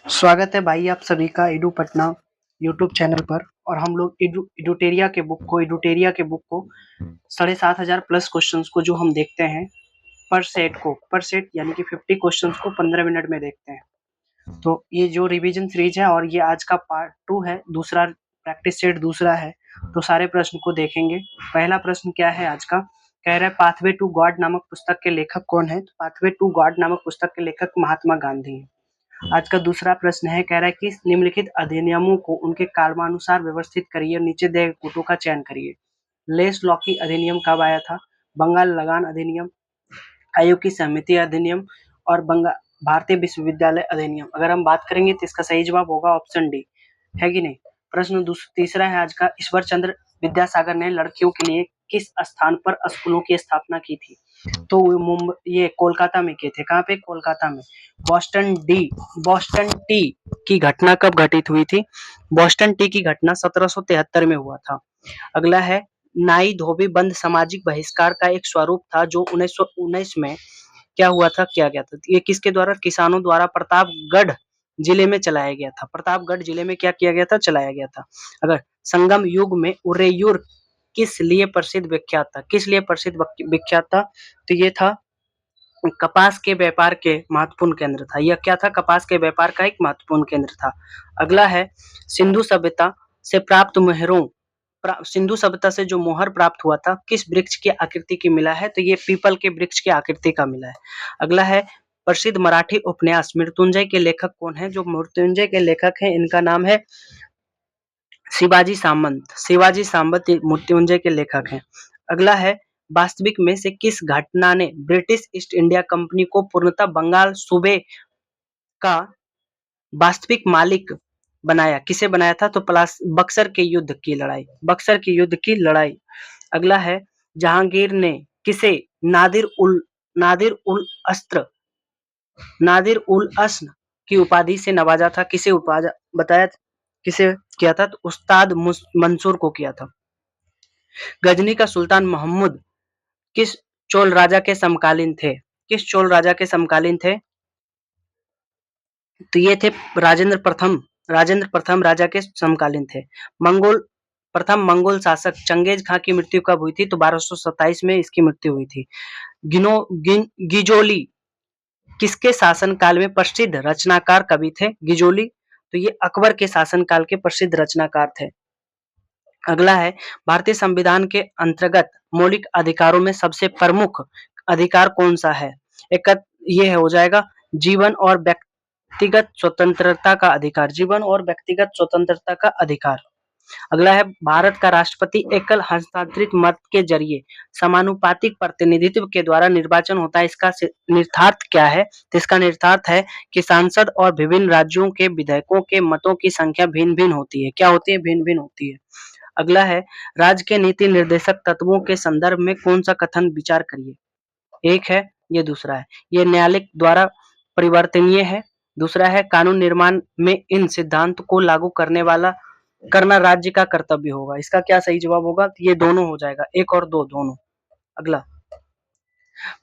स्वागत है भाई आप सभी का एडू पटना यूट्यूब चैनल पर। और हम लोग एडुटेरिया के बुक को 7,500 प्लस क्वेश्चंस को जो हम देखते हैं पर सेट यानी कि 50 क्वेश्चंस को 15 मिनट में देखते हैं। तो ये जो रिवीजन सीरीज है और ये आज का पार्ट 2 है, दूसरा प्रैक्टिस सेट दूसरा है। तो सारे प्रश्न को देखेंगे। पहला प्रश्न क्या है आज का, कह रहा है पाथवे टू गॉड नामक पुस्तक के लेखक कौन है। तो पाथवे टू गॉड नामक पुस्तक के लेखक महात्मा गांधी हैं। आज का दूसरा प्रश्न है, कह रहा है कि निम्नलिखित अधिनियमों को उनके कालानुसार व्यवस्थित करिए, नीचे दिए कूटों का चयन करिए। लेस लॉकी अधिनियम कब आया था? बंगाल लगान अधिनियम, आयोग की सहमति अधिनियम और भारतीय विश्वविद्यालय अधिनियम। अगर हम बात करेंगे तो इसका सही जवाब होगा ऑप्शन डी, है कि नहीं। प्रश्न तीसरा है आज का, ईश्वर चंद्र विद्यासागर ने लड़कियों के लिए किस स्थान पर स्कूलों की स्थापना की थी? तो ये कोलकाता में किए थे। कहाँ पे? कोलकाता में। बॉस्टन टी की घटना कब घटित हुई थी? बॉस्टन टी की घटना 1773 में हुआ था। अगला है, नाई धोबी बंद सामाजिक बहिष्कार का एक स्वरूप था जो 1919 में क्या हुआ था, किया गया था। ये किसके द्वारा? किसानों द्वारा प्रतापगढ़ जिले में चलाया गया था। प्रतापगढ़ जिले में क्या किया गया था? चलाया गया था। अगर संगम युग में उरेयूर किस लिए प्रसिद्ध विख्यात था? किस लिए प्रसिद्ध विख्यात था? तो ये था कपास के व्यापार के महत्वपूर्ण केंद्र था। यह क्या था? कपास के व्यापार का एक महत्वपूर्ण केंद्र था। अगला है, सिंधु सभ्यता से प्राप्त मोहरों सिंधु सभ्यता से जो मोहर प्राप्त हुआ था किस वृक्ष की आकृति की मिला है? तो ये पीपल के वृक्ष की आकृति का मिला है। अगला है, प्रसिद्ध मराठी उपन्यास मृत्युंजय के लेखक कौन है? जो मृत्युंजय के लेखक हैं इनका नाम है शिवाजी सामंत। शिवाजी सामंत मृत्युंजय के लेखक हैं। अगला है, वास्तविक में से किस घटना ने ब्रिटिश ईस्ट इंडिया कंपनी को पूर्णतः बंगाल सूबे का वास्तविक मालिक बनाया? किसे बनाया था? तो बक्सर के युद्ध की लड़ाई, बक्सर के युद्ध की लड़ाई। अगला है, जहांगीर ने किसे नादिर उल अस्त्र नादिर उल अस्न की उपाधि से नवाजा था? किसे बताया, किसे किया था? तो उस्ताद मंसूर को किया था। गजनी का सुल्तान महमूद किस चोल राजा के समकालीन थे? किस चोल राजा के समकालीन थे? तो ये थे राजेंद्र प्रथम राजा के समकालीन थे। प्रथम मंगोल शासक चंगेज खां की मृत्यु कब हुई थी? तो 1227 में इसकी मृत्यु हुई थी। गिजोली किसके शासनकाल में प्रसिद्ध रचनाकार कवि थे? गिजोली तो ये अकबर के शासनकाल के प्रसिद्ध रचनाकार थे। अगला है, भारतीय संविधान के अंतर्गत मौलिक अधिकारों में सबसे प्रमुख अधिकार कौन सा है? ये हो जाएगा जीवन और व्यक्तिगत स्वतंत्रता का अधिकार। जीवन और व्यक्तिगत स्वतंत्रता का अधिकार। अगला है, भारत का राष्ट्रपति एकल हस्तांतरित मत के जरिए समानुपातिक प्रतिनिधित्व के द्वारा निर्वाचन होता है। इसका निर्थार्थ क्या है? तो इसका निर्थार्थ है कि सांसद और विभिन्न राज्यों के विधायकों के मतों की संख्या भिन्न भिन्न होती है। क्या होती है? भिन्न भिन्न होती है। अगला है, राज्य के नीति निर्देशक तत्वों के संदर्भ में कौन सा कथन विचार करिए? एक है, ये दूसरा है, ये न्यायालय द्वारा परिवर्तनीय है। दूसरा है, कानून निर्माण में इन सिद्धांत को लागू करना राज्य का कर्तव्य होगा। इसका क्या सही जवाब होगा? तो ये दोनों हो जाएगा, एक और दो दोनों। अगला,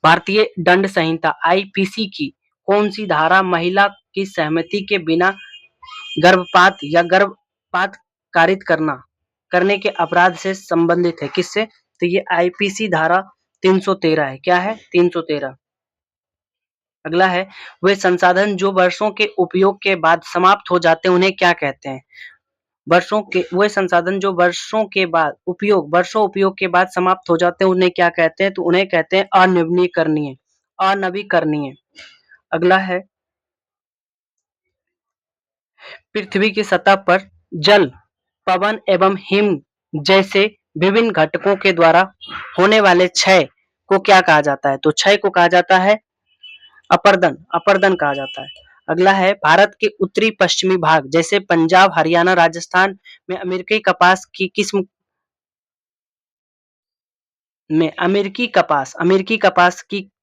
भारतीय दंड संहिता आईपीसी की कौन सी धारा महिला की सहमति के बिना गर्भपात कारित करने के अपराध से संबंधित है? किससे? तो ये आईपीसी धारा 313 है। क्या है? 313। अगला है, वे संसाधन जो वर्षों के उपयोग के बाद समाप्त हो जाते हैं उन्हें क्या कहते हैं? वे संसाधन जो वर्षों उपयोग के बाद समाप्त हो जाते हैं उन्हें क्या कहते हैं? तो उन्हें कहते हैं अनवीकरणीय। अगला है, पृथ्वी की सतह पर जल, पवन एवं हिम जैसे विभिन्न घटकों के द्वारा होने वाले क्षय को क्या कहा जाता है? तो क्षय को कहा जाता है अपरदन कहा जाता है। अगला है, भारत के उत्तरी पश्चिमी भाग जैसे पंजाब, हरियाणा, राजस्थान में अमेरिकी कपास की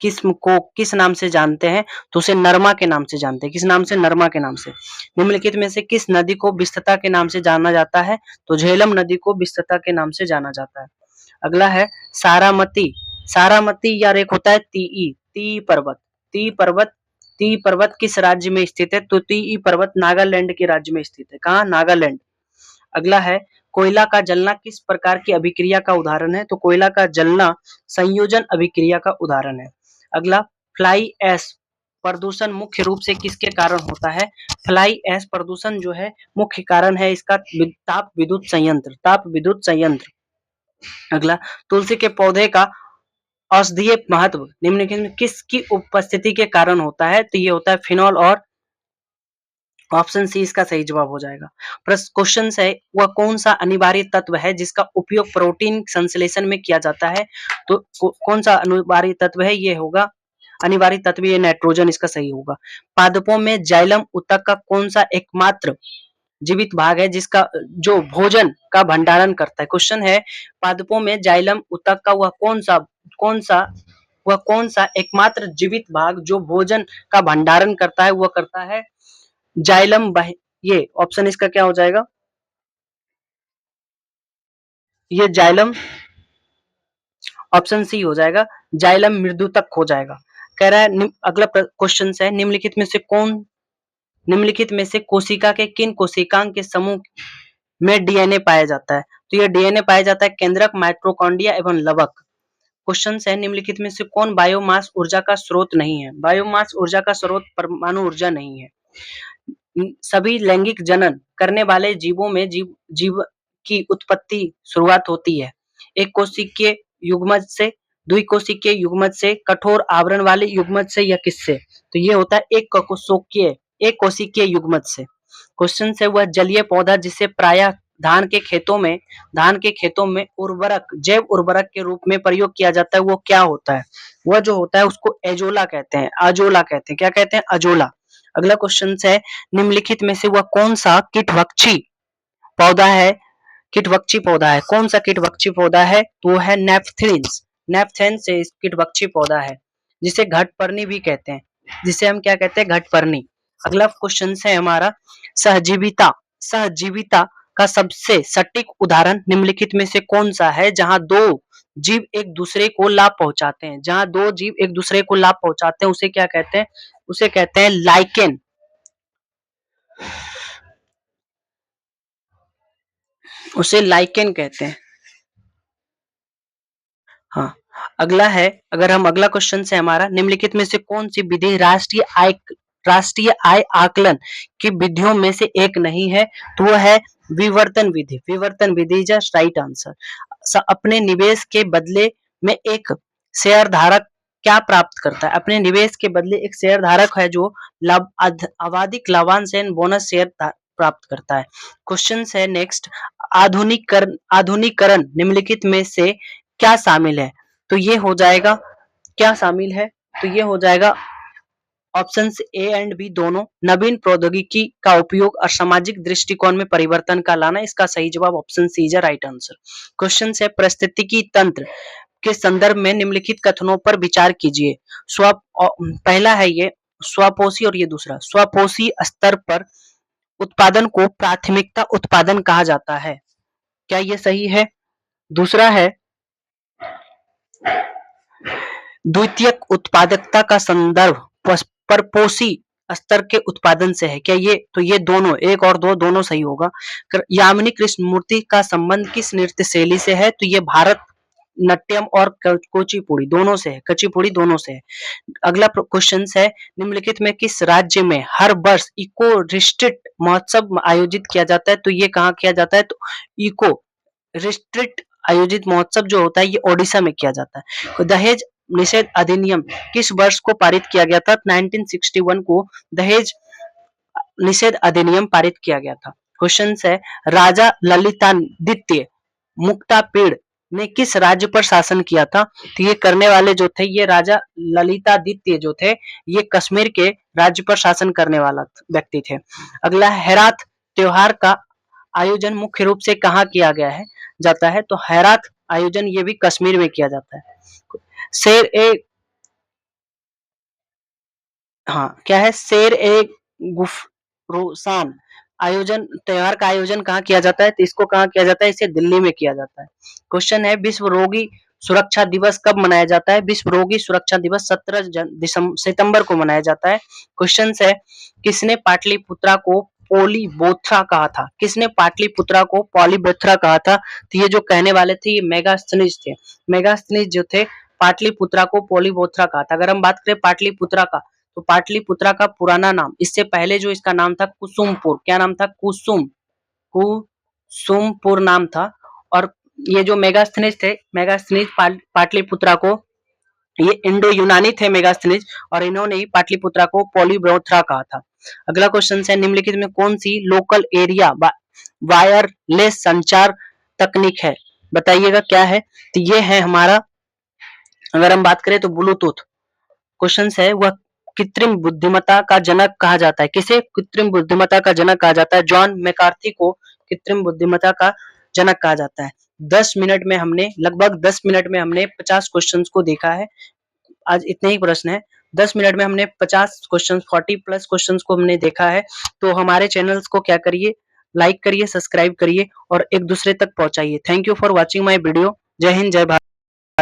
किस्म को किस नाम से जानते हैं? तो उसे नरमा के नाम से जानते हैं। किस नाम से? नरमा के नाम से। निम्नलिखित में से किस नदी को विस्तृता के नाम से जाना जाता है? तो झेलम नदी को विस्तृता के नाम से जाना जाता है। अगला है, सारामती या एक होता है तीई पर्वत टी पर्वत किस राज्य में स्थित है? तो टी पर्वत नागालैंड के राज्य में स्थित है। कहाँ? नागालैंड। अगला है कोयला का जलना किस प्रकार की अभिक्रिया का उदाहरण है? तो कोयला का जलना संयोजन अभिक्रिया का उदाहरण है। अगला फ्लाई ऐश प्रदूषण मुख्य रूप से किसके कारण होता है? फ्लाई ऐश प्रदूषण जो है मुख्य कारण है इसका ताप विद्युत संयंत्र, ताप विद्युत संयंत्र। अगला तुलसी के पौधे का औषधीय महत्व निम्नलिखित में किसकी उपस्थिति के कारण होता है? तो ये होता है फिनॉल और ऑप्शन सी इसका सही जवाब हो जाएगा। क्वेश्चन है वह कौन सा अनिवार्य तत्व है जिसका उपयोग प्रोटीन संश्लेषण में किया जाता है? तो कौन सा अनिवार्य तत्व है? ये होगा अनिवार्य तत्व, ये नाइट्रोजन इसका सही होगा। पादपों में जाइलम ऊतक का कौन सा एकमात्र जीवित भाग है जिसका जो भोजन का भंडारण करता है? क्वेश्चन है पादपों में जाइलम ऊतक का वह कौन सा एकमात्र जीवित भाग जो भोजन का भंडारण करता है? वह करता है जाइलम। ये ऑप्शन इसका क्या हो जाएगा? ये जाइलम ऑप्शन सी हो जाएगा, जाइलम मृदुतक हो जाएगा। कह रहा है अगला क्वेश्चन है निम्नलिखित में से कोशिका के किन कोशिकांग के समूह में डीएनए पाया जाता है? तो ये डीएनए पाया जाता है केंद्रक, माइटोकॉन्ड्रिया एवं लवक। क्वेश्चन है निम्नलिखित में से कौन बायोमास ऊर्जा का स्रोत नहीं है? बायोमास ऊर्जा का स्रोत परमाणु ऊर्जा नहीं है। सभी लैंगिक जनन करने वाले जीवों में जीव की उत्पत्ति शुरुआत होती है एक कोशिकीय युग्मज से, द्विकोशिकीय युग्मज से, कठोर आवरण वाले युग्मज से या किससे? तो ये होता है एक कोशिकीय युग्मज से। क्वेश्चन है वह जलीय पौधा जिसे प्रायः धान के खेतों में उर्वरक, जैव उर्वरक के रूप में प्रयोग किया जाता है, वो क्या होता है? वह जो होता है उसको एजोला कहते हैं, अजोला कहते हैं। क्या कहते हैं? अजोला। अगला क्वेश्चन है निम्नलिखित में से वह कौन सा कीटभक्षी पौधा है? कौन सा कीटभक्षी पौधा है? तो है नेपथलीन्स। नेपथलीन्स से कीटभक्षी पौधा है जिसे घटपर्णी भी कहते हैं, जिसे हम क्या कहते हैं? घटपर्णी। अगला क्वेश्चन है हमारा सहजीविता का सबसे सटीक उदाहरण निम्नलिखित में से कौन सा है जहां दो जीव एक दूसरे को लाभ पहुंचाते हैं? जहां दो जीव एक दूसरे को लाभ पहुंचाते हैं उसे क्या कहते हैं? उसे कहते हैं लाइकेन। उसे लाइकेन कहते हैं। हाँ, अगला है अगला क्वेश्चन है हमारा निम्नलिखित में से कौन सी विधि राष्ट्रीय आय आकलन की विधियों में से एक नहीं है? तो वह है विवर्तन विधि। विवर्तन विधि जस्ट राइट आंसर। अपने निवेश के बदले में एक शेयर धारक क्या प्राप्त करता है? अपने निवेश के बदले एक शेयर धारक है जो आवधिक लाभांश बोनस शेयर प्राप्त करता है। क्वेश्चन है नेक्स्ट आधुनिकरण निम्नलिखित में से क्या शामिल है? तो ये हो जाएगा क्या शामिल है? तो ये हो जाएगा ऑप्शन ए एंड बी दोनों। नवीन प्रौद्योगिकी का उपयोग और सामाजिक दृष्टिकोण में परिवर्तन का लाना। इसका सही जवाब option C is right answer. Question है पारिस्थितिकी तंत्र के संदर्भ में निम्नलिखित कथनों पर विचार कीजिए। पहला है ये स्वपोषी और ये दूसरा स्वपोषी स्तर पर उत्पादन को प्राथमिकता उत्पादन कहा जाता है। क्या ये सही है? दूसरा है द्वितीयक उत्पादकता का संदर्भ परपोषी स्तर के उत्पादन से है। क्या ये? तो ये दोनों, एक और दो दोनों सही होगा। यामिनी कृष्णमूर्ति का संबंध किस नृत्य शैली से है? तो ये भारत नाट्यम और कुचिपुड़ी दोनों से है, कुचिपुड़ी दोनों से है। अगला क्वेश्चन है निम्नलिखित में किस राज्य में हर वर्ष इको रिस्ट्रिक्ट महोत्सव आयोजित किया जाता है? तो ये कहाँ किया जाता है? तो इको रिस्ट्रिक्ट आयोजित महोत्सव जो होता है ये ओडिशा में किया जाता है। दहेज निषेध अधिनियम किस वर्ष को पारित किया गया था? 1961 को दहेज निषेध अधिनियम पारित किया गया था। क्वेश्चन है राजा ललितादित्य मुक्तापीड़ ने किस राज्य पर शासन किया था? तो ये करने वाले जो थे ये राजा ललितादित्य जो थे ये कश्मीर के राज्य पर शासन करने वाला व्यक्ति थे। अगला हेरात त्योहार का आयोजन मुख्य रूप से कहाँ किया गया है जाता है? तो हेरात आयोजन ये भी कश्मीर में किया जाता है। शेर ए क्या है? शेर ए गुफरोसान त्योहार का आयोजन कहाँ किया जाता है? तो इसको कहाँ किया जाता है? इसे दिल्ली में किया जाता है। क्वेश्चन है विश्व रोगी सुरक्षा दिवस कब मनाया जाता है? विश्व रोगी सुरक्षा दिवस 17 सितंबर को मनाया जाता है। क्वेश्चन है, किसने पाटलिपुत्रा को पोलीबोथ्रा कहा था? किसने पाटलिपुत्रा को पोलीबोथ्रा कहा था? तो ये जो कहने वाले थे ये मेगास्थनीज थे। मेगास्थनीज जो थे पाटलिपुत्रा को पोलीबोथ्रा कहा था। अगर हम बात करें पाटलिपुत्रा का, तो पाटलिपुत्रा का पुराना नाम, इससे पहले जो इसका नाम था कुसुमपुर, क्या नाम था? कुसुमपुर नाम था। और ये जो मेगास्थनीज थे, मेगास्थनीज पाटलिपुत्रा को, ये इंडो यूनानी थे मेगास्थनीज, और इन्होंने ही पाटलिपुत्रा को पोलीबोथ्रा कहा था। अगला क्वेश्चन है, निम्नलिखित में कौन सी लोकल एरिया वायरलेस संचार तकनीक है? बताइएगा क्या है? तो ये है हमारा, अगर हम बात करें तो ब्लूटूथ। क्वेश्चन है, वह कृत्रिम बुद्धिमत्ता का जनक कहा जाता है? किसे कृत्रिम बुद्धिमत्ता का जनक कहा जाता है? जॉन मैकार्थी को कृत्रिम बुद्धिमत्ता का जनक कहा जाता है। 10 मिनट में हमने, लगभग 10 मिनट में हमने 50 क्वेश्चंस को देखा है। आज इतने ही प्रश्न है। 10 मिनट में हमने 50 क्वेश्चन, 40 प्लस क्वेश्चन को हमने देखा है। तो हमारे चैनल्स को क्या करिए, लाइक करिए, सब्सक्राइब करिए और एक दूसरे तक पहुंचाइए। Thank you for watching my video. जय हिंद, जय भारत।